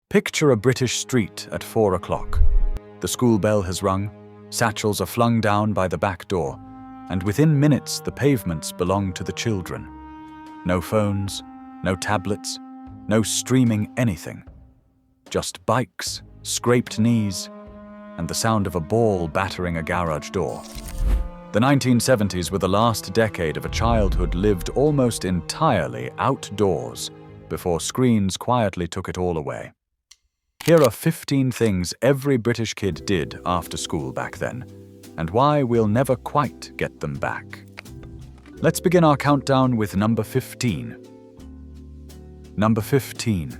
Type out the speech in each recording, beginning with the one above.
Picture a British street at 4 o'clock. The school bell has rung, satchels are flung down by the back door, and within minutes the pavements belong to the children. No phones, no tablets, no streaming anything. Just bikes, scraped knees, and the sound of a ball battering a garage door. The 1970s were the last decade of a childhood lived almost entirely outdoors before screens quietly took it all away. Here are 15 things every British kid did after school back then, and why we'll never quite get them back. Let's begin our countdown with number 15. Number 15.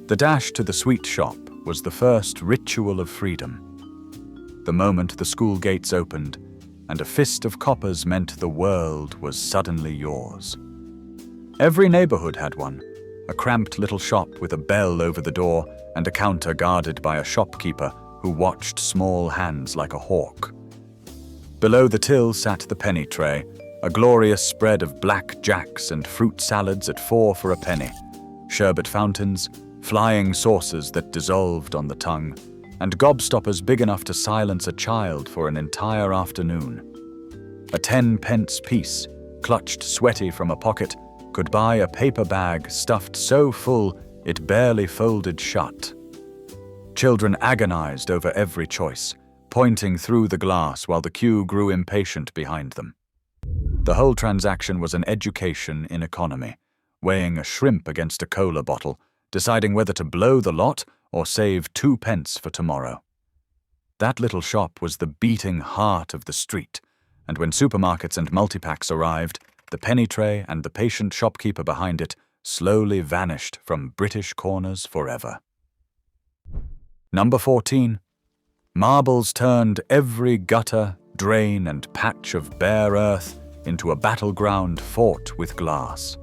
The dash to the sweet shop was the first ritual of freedom. The moment the school gates opened, and a fist of coppers meant the world was suddenly yours. Every neighborhood had one, a cramped little shop with a bell over the door and a counter guarded by a shopkeeper who watched small hands like a hawk. Below the till sat the penny tray, a glorious spread of black jacks and fruit salads at 4 for a penny, sherbet fountains, flying saucers that dissolved on the tongue, and gobstoppers big enough to silence a child for an entire afternoon. A 10-pence piece, clutched sweaty from a pocket, could buy a paper bag stuffed so full it barely folded shut. Children agonized over every choice, pointing through the glass while the queue grew impatient behind them. The whole transaction was an education in economy, weighing a shrimp against a cola bottle, deciding whether to blow the lot or save 2 pence for tomorrow. That little shop was the beating heart of the street, and when supermarkets and multipacks arrived, the penny tray and the patient shopkeeper behind it slowly vanished from British corners forever. Number 14. Marbles turned every gutter, drain, and patch of bare earth into a battleground fought with glass.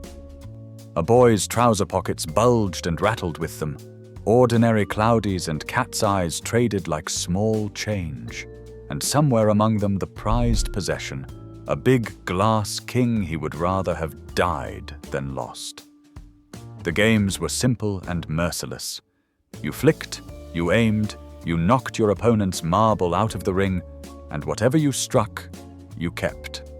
A boy's trouser pockets bulged and rattled with them. Ordinary cloudies and cat's eyes traded like small change, and somewhere among them the prized possession, a big glass king he would rather have died than lost. The games were simple and merciless. You flicked, you aimed, you knocked your opponent's marble out of the ring, and whatever you struck, you kept.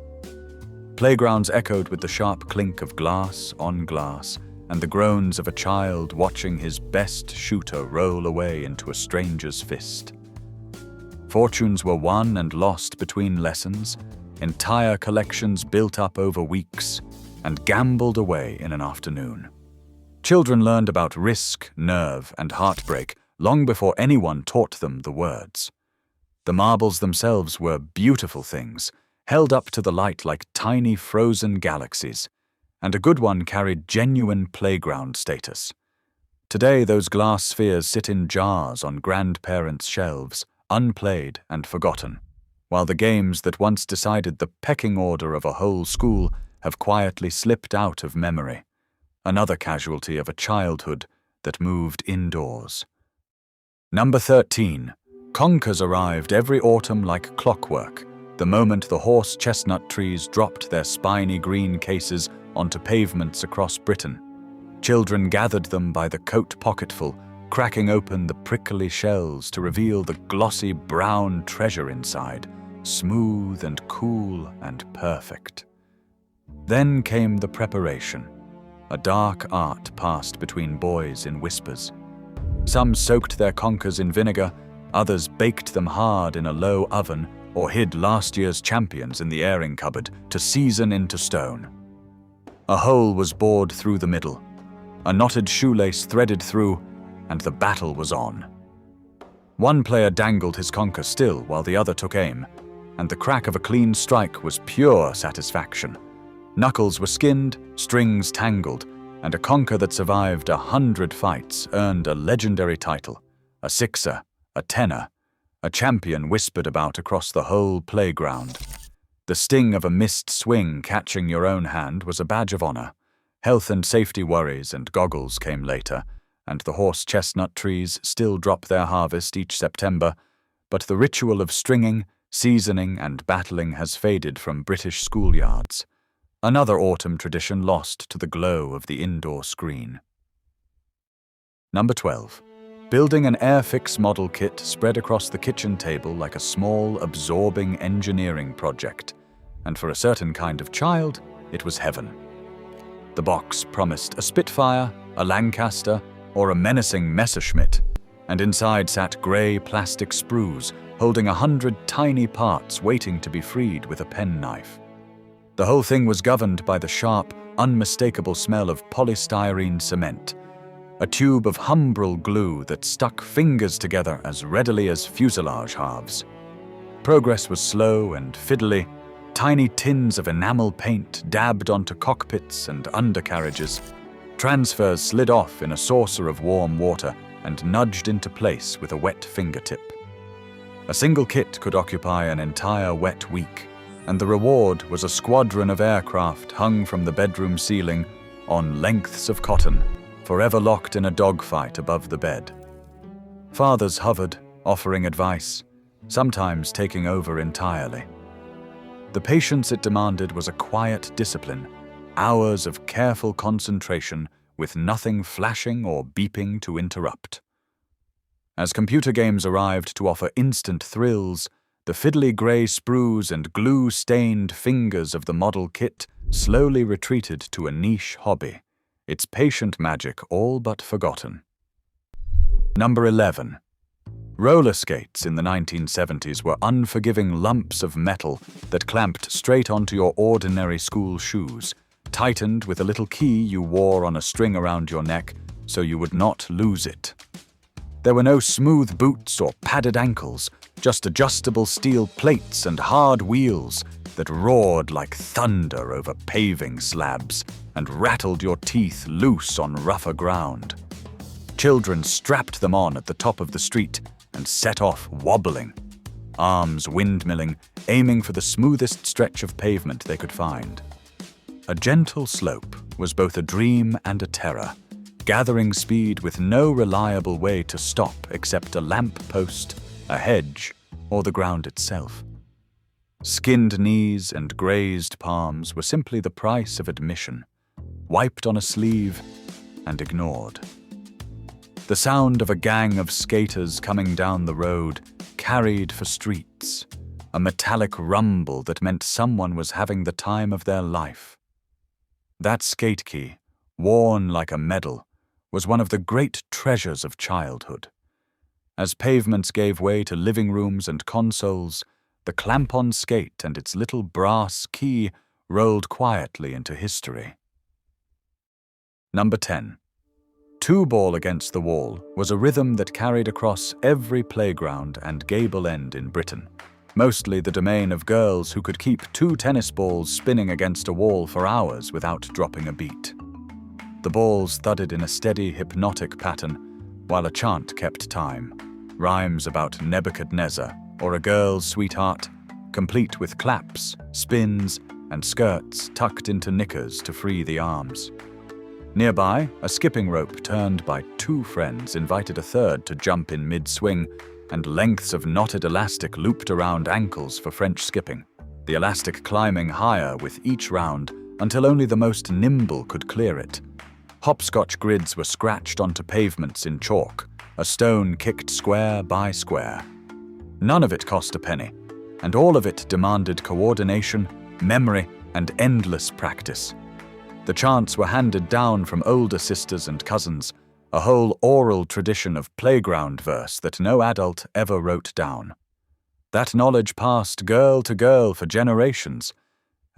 Playgrounds echoed with the sharp clink of glass on glass, and the groans of a child watching his best shooter roll away into a stranger's fist. Fortunes were won and lost between lessons, entire collections built up over weeks, and gambled away in an afternoon. Children learned about risk, nerve, and heartbreak long before anyone taught them the words. The marbles themselves were beautiful things, held up to the light like tiny frozen galaxies, and a good one carried genuine playground status. Today those glass spheres sit in jars on grandparents' shelves, unplayed and forgotten, while the games that once decided the pecking order of a whole school have quietly slipped out of memory, another casualty of a childhood that moved indoors. Number 13. Conkers arrived every autumn like clockwork, the moment the horse chestnut trees dropped their spiny green cases onto pavements across Britain. Children gathered them by the coat pocketful, cracking open the prickly shells to reveal the glossy brown treasure inside, smooth and cool and perfect. Then came the preparation. A dark art passed between boys in whispers. Some soaked their conkers in vinegar, others baked them hard in a low oven or hid last year's champions in the airing cupboard to season into stone. A hole was bored through the middle, a knotted shoelace threaded through, and the battle was on. One player dangled his conker still while the other took aim, and the crack of a clean strike was pure satisfaction. Knuckles were skinned, strings tangled, and a conker that survived 100 fights earned a legendary title, a sixer, a tenner, a champion whispered about across the whole playground. The sting of a missed swing catching your own hand was a badge of honor. Health and safety worries and goggles came later, and the horse chestnut trees still drop their harvest each September, but the ritual of stringing, seasoning, and battling has faded from British schoolyards. Another autumn tradition lost to the glow of the indoor screen. Number 12. Building an Airfix model kit spread across the kitchen table like a small, absorbing engineering project. And for a certain kind of child, it was heaven. The box promised a Spitfire, a Lancaster, or a menacing Messerschmitt, and inside sat grey plastic sprues holding 100 tiny parts waiting to be freed with a penknife. The whole thing was governed by the sharp, unmistakable smell of polystyrene cement, a tube of Humbrol glue that stuck fingers together as readily as fuselage halves. Progress was slow and fiddly. Tiny tins of enamel paint dabbed onto cockpits and undercarriages. Transfers slid off in a saucer of warm water and nudged into place with a wet fingertip. A single kit could occupy an entire wet week, and the reward was a squadron of aircraft hung from the bedroom ceiling on lengths of cotton, forever locked in a dogfight above the bed. Fathers hovered, offering advice, sometimes taking over entirely. The patience it demanded was a quiet discipline, hours of careful concentration with nothing flashing or beeping to interrupt. As computer games arrived to offer instant thrills, the fiddly grey sprues and glue-stained fingers of the model kit slowly retreated to a niche hobby, its patient magic all but forgotten. Number 11. Roller skates in the 1970s were unforgiving lumps of metal that clamped straight onto your ordinary school shoes, tightened with a little key you wore on a string around your neck so you would not lose it. There were no smooth boots or padded ankles, just adjustable steel plates and hard wheels that roared like thunder over paving slabs and rattled your teeth loose on rougher ground. Children strapped them on at the top of the street and set off wobbling, arms windmilling, aiming for the smoothest stretch of pavement they could find. A gentle slope was both a dream and a terror, gathering speed with no reliable way to stop except a lamp post, a hedge, or the ground itself. Skinned knees and grazed palms were simply the price of admission, wiped on a sleeve and ignored. The sound of a gang of skaters coming down the road carried for streets, a metallic rumble that meant someone was having the time of their life. That skate key, worn like a medal, was one of the great treasures of childhood. As pavements gave way to living rooms and consoles, the clamp-on skate and its little brass key rolled quietly into history. Number 10. Two ball against the wall was a rhythm that carried across every playground and gable end in Britain, mostly the domain of girls who could keep two tennis balls spinning against a wall for hours without dropping a beat. The balls thudded in a steady, hypnotic pattern, while a chant kept time, rhymes about Nebuchadnezzar or a girl's sweetheart, complete with claps, spins, and skirts tucked into knickers to free the arms. Nearby, a skipping rope turned by two friends invited a third to jump in mid-swing, and lengths of knotted elastic looped around ankles for French skipping, the elastic climbing higher with each round until only the most nimble could clear it. Hopscotch grids were scratched onto pavements in chalk, a stone kicked square by square. None of it cost a penny, and all of it demanded coordination, memory, and endless practice. The chants were handed down from older sisters and cousins, a whole oral tradition of playground verse that no adult ever wrote down. That knowledge passed girl to girl for generations,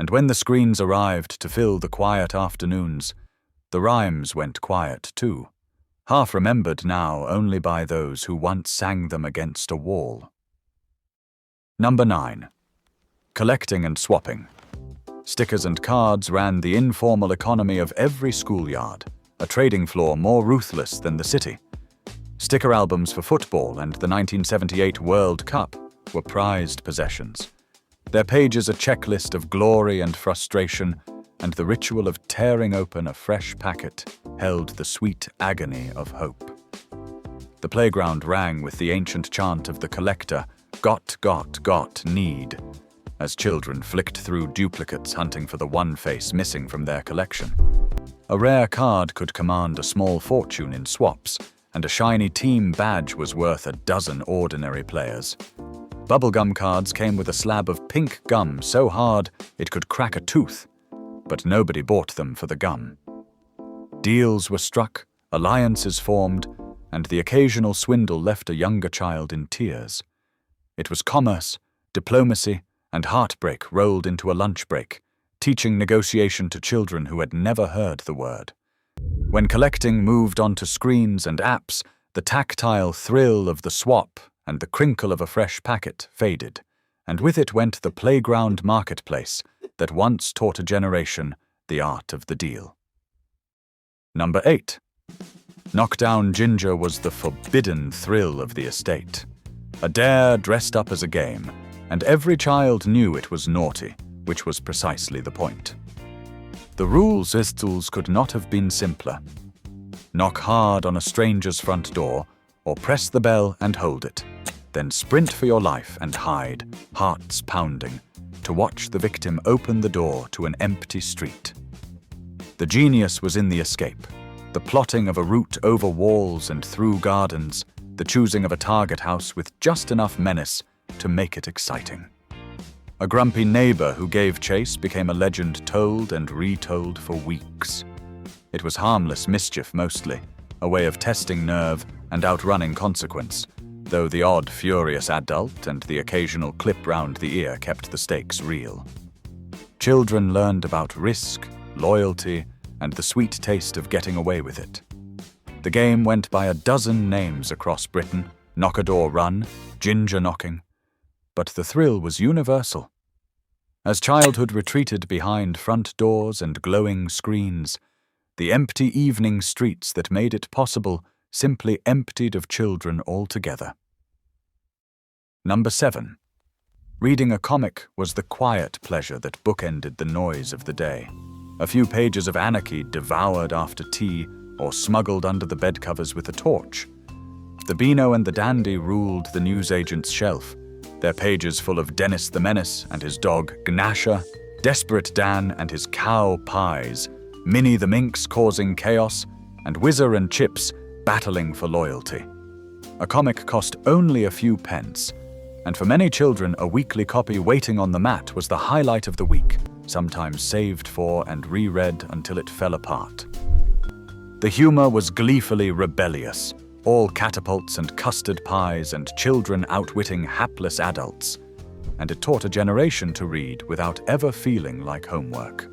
and when the screens arrived to fill the quiet afternoons, the rhymes went quiet too, half remembered now only by those who once sang them against a wall. Number 9. Collecting and swapping. Stickers and cards ran the informal economy of every schoolyard, a trading floor more ruthless than the city. Sticker albums for football and the 1978 World Cup were prized possessions. Their pages a checklist of glory and frustration, and the ritual of tearing open a fresh packet held the sweet agony of hope. The playground rang with the ancient chant of the collector, got, need, as children flicked through duplicates hunting for the one face missing from their collection. A rare card could command a small fortune in swaps, and a shiny team badge was worth a dozen ordinary players. Bubblegum cards came with a slab of pink gum so hard it could crack a tooth, but nobody bought them for the gum. Deals were struck, alliances formed, and the occasional swindle left a younger child in tears. It was commerce, diplomacy, and heartbreak rolled into a lunch break, teaching negotiation to children who had never heard the word. When collecting moved onto screens and apps, the tactile thrill of the swap and the crinkle of a fresh packet faded, and with it went the playground marketplace that once taught a generation the art of the deal. Number 8. Knockdown Ginger was the forbidden thrill of the estate. A dare dressed up as a game, and every child knew it was naughty, which was precisely the point. The rules could not have been simpler. Knock hard on a stranger's front door, or press the bell and hold it. Then sprint for your life and hide, hearts pounding, to watch the victim open the door to an empty street. The genius was in the escape, the plotting of a route over walls and through gardens, the choosing of a target house with just enough menace to make it exciting. A grumpy neighbor who gave chase became a legend told and retold for weeks. It was harmless mischief mostly, a way of testing nerve and outrunning consequence, though the odd furious adult and the occasional clip round the ear kept the stakes real. Children learned about risk, loyalty, and the sweet taste of getting away with it. The game went by a dozen names across Britain: knock-a-door run, ginger knocking. But the thrill was universal. As childhood retreated behind front doors and glowing screens, the empty evening streets that made it possible simply emptied of children altogether. Number 7. Reading a comic was the quiet pleasure that bookended the noise of the day. A few pages of anarchy devoured after tea or smuggled under the bedcovers with a torch. The Beano and the Dandy ruled the newsagent's shelf, their pages full of Dennis the Menace and his dog Gnasher, Desperate Dan and his cow Pies, Minnie the Minx causing chaos, and Whizzer and Chips battling for loyalty. A comic cost only a few pence, and for many children a weekly copy waiting on the mat was the highlight of the week, sometimes saved for and reread until it fell apart. The humor was gleefully rebellious, all catapults and custard pies and children outwitting hapless adults, and it taught a generation to read without ever feeling like homework.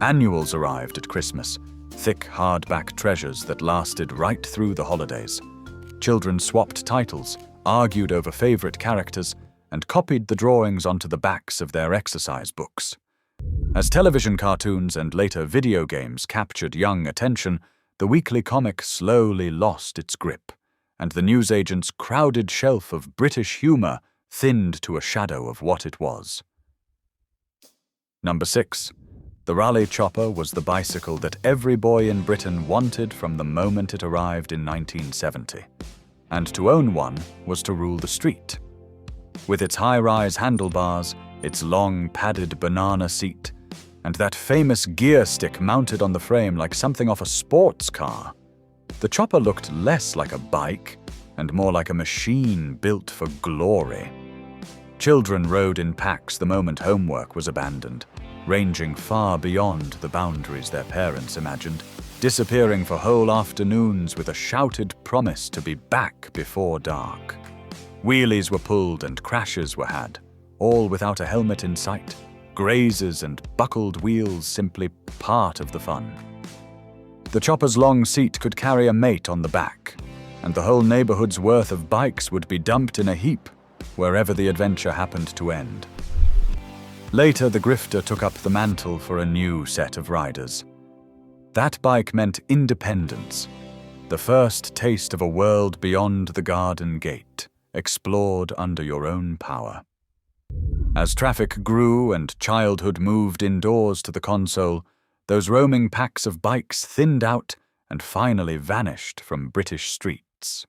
Annuals arrived at Christmas, thick hardback treasures that lasted right through the holidays. Children swapped titles, argued over favorite characters, and copied the drawings onto the backs of their exercise books. As television cartoons and later video games captured young attention, the weekly comic slowly lost its grip, and the newsagent's crowded shelf of British humour thinned to a shadow of what it was. Number 6. The Raleigh Chopper was the bicycle that every boy in Britain wanted from the moment it arrived in 1970. And to own one was to rule the street. With its high-rise handlebars, its long padded banana seat, and that famous gear stick mounted on the frame like something off a sports car, the Chopper looked less like a bike and more like a machine built for glory. Children rode in packs the moment homework was abandoned, ranging far beyond the boundaries their parents imagined, disappearing for whole afternoons with a shouted promise to be back before dark. Wheelies were pulled and crashes were had, all without a helmet in sight, grazes and buckled wheels simply part of the fun. The Chopper's long seat could carry a mate on the back, and the whole neighborhood's worth of bikes would be dumped in a heap wherever the adventure happened to end. Later, the grifter took up the mantle for a new set of riders. That bike meant independence, the first taste of a world beyond the garden gate, explored under your own power. As traffic grew and childhood moved indoors to the console, those roaming packs of bikes thinned out and finally vanished from British streets.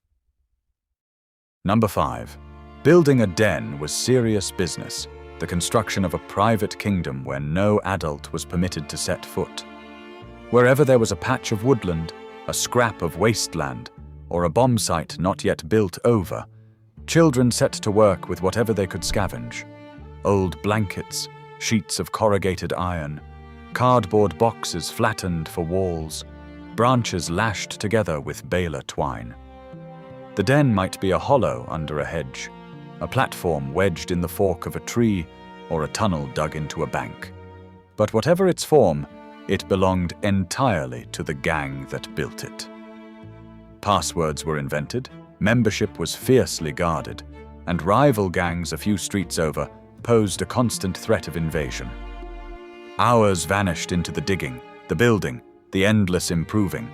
Number 5. Building a den was serious business, the construction of a private kingdom where no adult was permitted to set foot. Wherever there was a patch of woodland, a scrap of wasteland, or a bomb site not yet built over, children set to work with whatever they could scavenge. Old blankets, sheets of corrugated iron, cardboard boxes flattened for walls, branches lashed together with baler twine. The den might be a hollow under a hedge, a platform wedged in the fork of a tree, or a tunnel dug into a bank. But whatever its form, it belonged entirely to the gang that built it. Passwords were invented, membership was fiercely guarded, and rival gangs a few streets over posed a constant threat of invasion. Hours vanished into the digging, the building, the endless improving,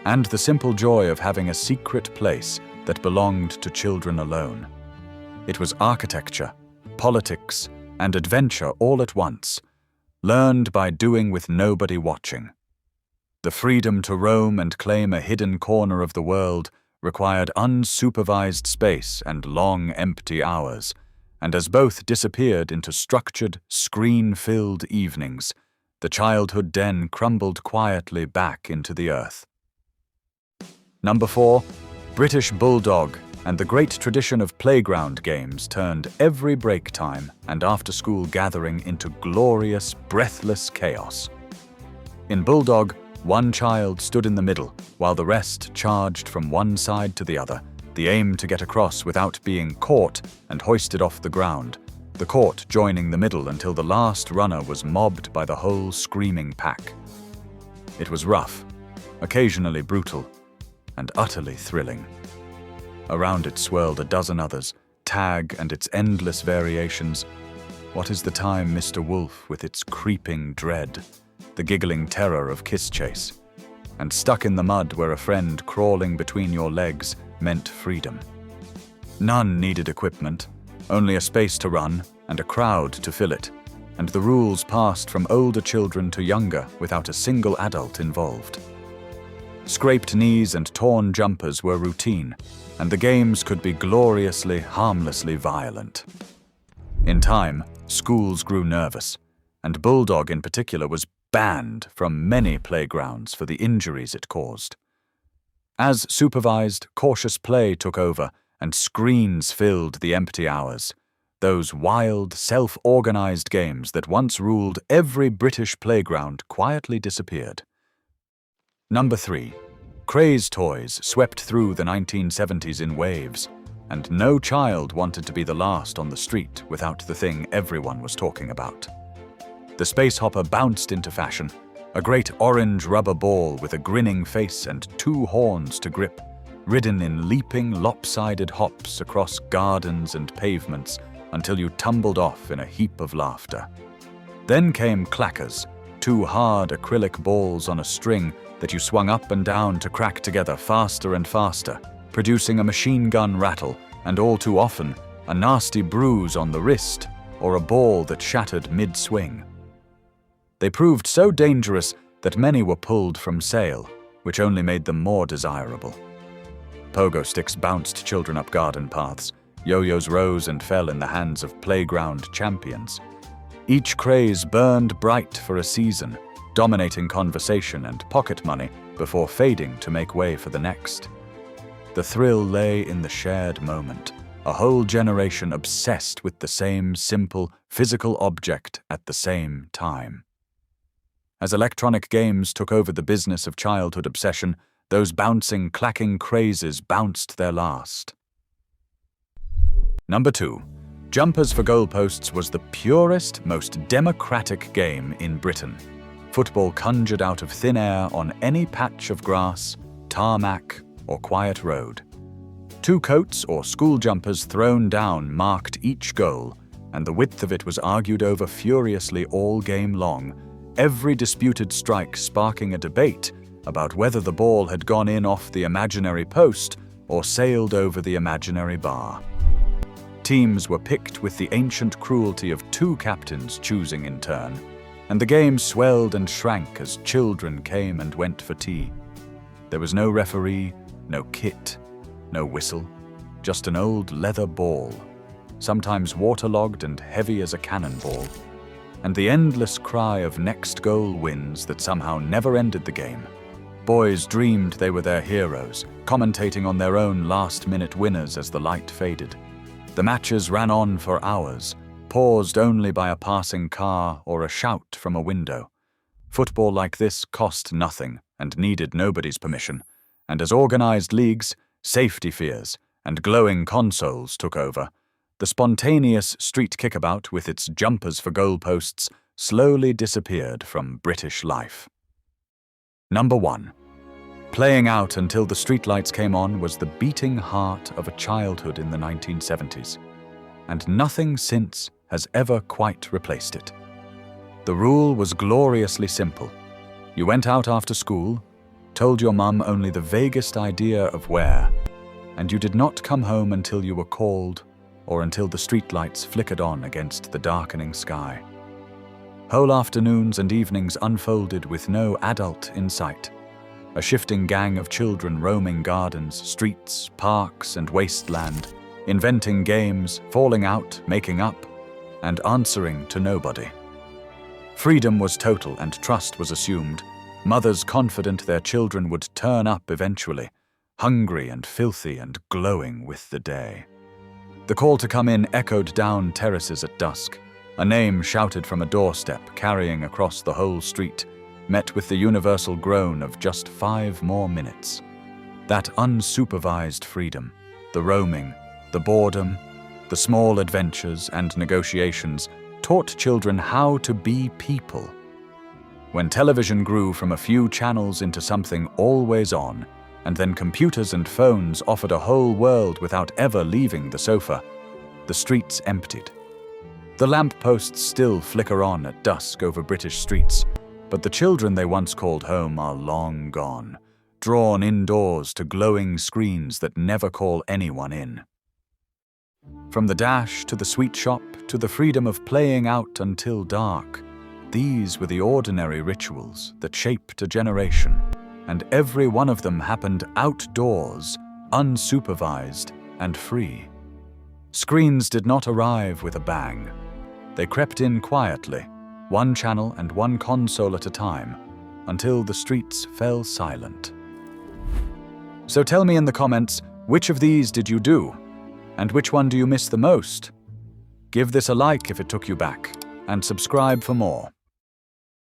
and the simple joy of having a secret place that belonged to children alone. It was architecture, politics, and adventure all at once, learned by doing with nobody watching. The freedom to roam and claim a hidden corner of the world required unsupervised space and long empty hours, and as both disappeared into structured, screen-filled evenings, the childhood den crumbled quietly back into the earth. Number 4. British Bulldog and the great tradition of playground games turned every break time and after-school gathering into glorious, breathless chaos. In Bulldog, one child stood in the middle, while the rest charged from one side to the other, the aim to get across without being caught and hoisted off the ground, the court joining the middle until the last runner was mobbed by the whole screaming pack. It was rough, occasionally brutal, and utterly thrilling. Around it swirled a dozen others, tag and its endless variations. What is the time, Mr. Wolf, with its creeping dread, the giggling terror of kiss chase, and stuck in the mud where a friend crawling between your legs meant freedom. None needed equipment, only a space to run and a crowd to fill it, and the rules passed from older children to younger without a single adult involved. Scraped knees and torn jumpers were routine, and the games could be gloriously, harmlessly violent. In time, schools grew nervous, and Bulldog in particular was banned from many playgrounds for the injuries it caused. As supervised, cautious play took over and screens filled the empty hours, those wild, self-organized games that once ruled every British playground quietly disappeared. Number 3. Craze toys swept through the 1970s in waves, and no child wanted to be the last on the street without the thing everyone was talking about. The space hopper bounced into fashion, a great orange rubber ball with a grinning face and 2 horns to grip, ridden in leaping, lopsided hops across gardens and pavements until you tumbled off in a heap of laughter. Then came clackers, 2 hard acrylic balls on a string that you swung up and down to crack together faster and faster, producing a machine gun rattle and all too often a nasty bruise on the wrist or a ball that shattered mid-swing. They proved so dangerous that many were pulled from sale, which only made them more desirable. Pogo sticks bounced children up garden paths, yo-yos rose and fell in the hands of playground champions. Each craze burned bright for a season, dominating conversation and pocket money before fading to make way for the next. The thrill lay in the shared moment, a whole generation obsessed with the same simple, physical object at the same time. As electronic games took over the business of childhood obsession, those bouncing, clacking crazes bounced their last. Number 2. Jumpers for goalposts was the purest, most democratic game in Britain. Football conjured out of thin air on any patch of grass, tarmac, or quiet road. 2 coats or school jumpers thrown down marked each goal, and the width of it was argued over furiously all game long, every disputed strike sparking a debate about whether the ball had gone in off the imaginary post or sailed over the imaginary bar. Teams were picked with the ancient cruelty of 2 captains choosing in turn, and the game swelled and shrank as children came and went for tea. There was no referee, no kit, no whistle, just an old leather ball, sometimes waterlogged and heavy as a cannonball, and the endless cry of next goal wins that somehow never ended the game, Boys dreamed they were their heroes, commentating on their own last-minute winners as the light faded. The matches ran on for hours, paused only by a passing car or a shout from a window. Football like this cost nothing and needed nobody's permission, and as organized leagues, safety fears, and glowing consoles took over, the spontaneous street kickabout with its jumpers for goalposts slowly disappeared from British life. Number 1. Playing out until the streetlights came on was the beating heart of a childhood in the 1970s, and nothing since has ever quite replaced it. The rule was gloriously simple. You went out after school, told your mum only the vaguest idea of where, and you did not come home until you were called or until the streetlights flickered on against the darkening sky. Whole afternoons and evenings unfolded with no adult in sight. A shifting gang of children roaming gardens, streets, parks, and wasteland, inventing games, falling out, making up, and answering to nobody. Freedom was total and trust was assumed, mothers confident their children would turn up eventually, hungry and filthy and glowing with the day. The call to come in echoed down terraces at dusk, a name shouted from a doorstep carrying across the whole street, met with the universal groan of just 5 more minutes. That unsupervised freedom, the roaming, the boredom, the small adventures and negotiations taught children how to be people. When television grew from a few channels into something always on, and then computers and phones offered a whole world without ever leaving the sofa, the streets emptied. The lampposts still flicker on at dusk over British streets, but the children they once called home are long gone, drawn indoors to glowing screens that never call anyone in. From the dash to the sweet shop to the freedom of playing out until dark, these were the ordinary rituals that shaped a generation, and every one of them happened outdoors, unsupervised and free. Screens did not arrive with a bang. They crept in quietly, one channel and one console at a time, until the streets fell silent. So tell me in the comments, which of these did you do? And which one do you miss the most? Give this a like if it took you back, and subscribe for more.